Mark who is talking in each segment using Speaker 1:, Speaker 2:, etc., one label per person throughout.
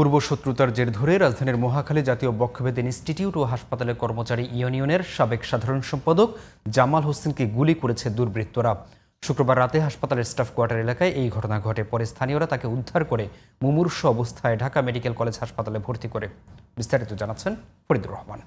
Speaker 1: পূর্বশত্রুতার জের ধরে রাজধানীর মহাখালী জাতীয় বক্ষব্যাধি ইনস্টিটিউট ও হাসপাতালের কর্মচারী ইউনিয়নের সাবেক সাধারণ সম্পাদক জামাল হোসেনকে গুলি করেছে দুর্বৃত্তরা। শুক্রবার রাতে হাসপাতালের স্টাফ কোয়ার্টার এলাকায় এই ঘটনা ঘটে। পরে স্থানীয়রা তাকে উদ্ধার করে মুমূর্ষু অবস্থায় ঢাকা মেডিকেল কলেজ হাসপাতালে ভর্তি করে। বিস্তারিত জানাচ্ছেন ফরিদুর রহমান।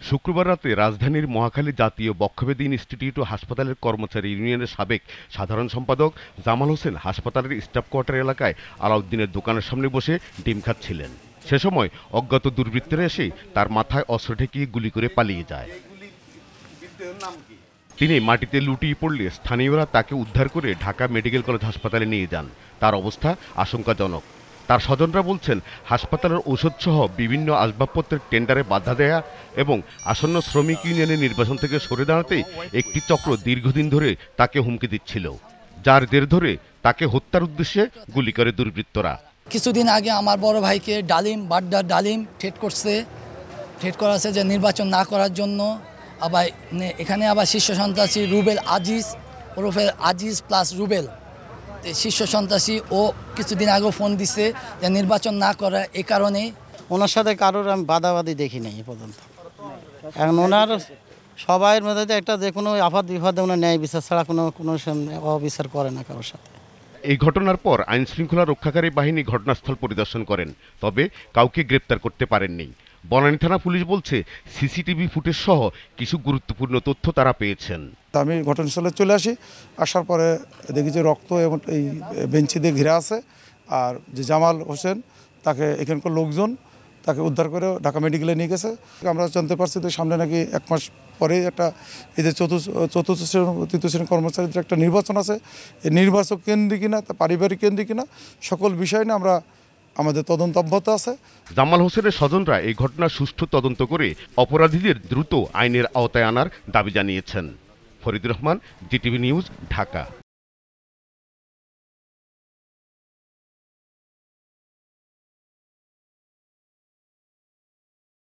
Speaker 2: শুক্রবার রাতে রাজধানীর মহাখালী জাতীয় বক্ষব্যাধি ইনস্টিটিউট ও হাসপাতালের কর্মচারী ইউনিয়নের সাবেক সাধারণ সম্পাদক জামাল হোসেন হাসপাতালের স্টাফ কোয়ার্টার এলাকায় আলাউদ্দিনের দোকানের সামনে বসে ডিম খাচ্ছিলেন। সে সময় অজ্ঞাত দুর্বৃত্তরা এসে তার মাথায় অস্ত্র ঠেকিয়ে গুলি করে পালিয়ে যায়। তিনি মাটিতে লুটিয়ে পড়লে স্থানীয়রা তাকে উদ্ধার করে ঢাকা মেডিকেল কলেজ হাসপাতালে নিয়ে যান। তার অবস্থা আশঙ্কাজনক। তার স্বজনরা বলছেন, হাসপাতালের ঔষধসহ বিভিন্ন আসবাবপত্রের টেন্ডারে বাধা দেয়া এবং আসন্ন শ্রমিক ইউনিয়নের নির্বাচন থেকে সরে দাঁড়াতে একটি চক্র দীর্ঘদিন ধরে তাকে হুমকি দিচ্ছিল, যার জের ধরে তাকে হত্যার উদ্দেশ্যে গুলি করে দুর্বৃত্তরা।
Speaker 3: কিছুদিন আগে আমার বড় ভাইকে বাড্ডার ডালিম ঠেট করা আছে যে নির্বাচন না করার জন্য। আবার এখানে আবার শীর্ষ সন্ত্রাসী রুবেল আজিজ ওরফে আজিজ প্লাস রুবেল শীর্ষ সন্ত্রাসী, ও কিছুদিন আগেও ফোন দিছে যে নির্বাচন না করা। এই কারণে
Speaker 4: ওনার সাথে কারোর আমি বাদাবাদি দেখি নাই এ পর্যন্ত। এখন ওনার সবাইয়ের মধ্যে একটা যে কোনো আফাত বিপদে ওনার ন্যায় বিচার ছাড়া কোনো অবিচার করে না কারোর সাথে।
Speaker 2: এই ঘটনার পর আইন শৃঙ্খলা রক্ষাকারী বাহিনী ঘটনাস্থল পরিদর্শন করেন, তবে কাউকে গ্রেপ্তার করতে পারেননি। বনানী থানা পুলিশ বলছে, সিসিটিভি ফুটেজ সহ কিছু গুরুত্বপূর্ণ তথ্য তারা পেয়েছেন।
Speaker 5: আমি ঘটনাস্থলে চলে আসি, আসার পরে দেখি যে রক্ত এবং এই বেঞ্চি দিয়ে ঘিরে আছে। আর যে জামাল হোসেন, তাকে এখানকার লোকজন তাকে উদ্ধার করে ঢাকা মেডিকেলে নিয়ে গেছে। আমরা জানতে পারছি যে সামনে নাকি 1 মাস পরেই একটা এদের চতুর্থ শ্রেণী তৃতীয় শ্রেণী কর্মচারীদের একটা নির্বাচন আছে। এই নির্বাচন কেন্দ্রিক কিনা, তা পারিবারিক কেন্দ্রিক কিনা, সকল বিষয় নিয়ে আমাদের তদন্ত অব্যাহত আছে।
Speaker 2: জামাল হোসেনের স্বজনরা এই ঘটনার সুষ্ঠু তদন্ত করে অপরাধীদের দ্রুত আইনের আওতায় আনার দাবি জানিয়েছেন। Faridur Rahman, GTV news, Dhaka.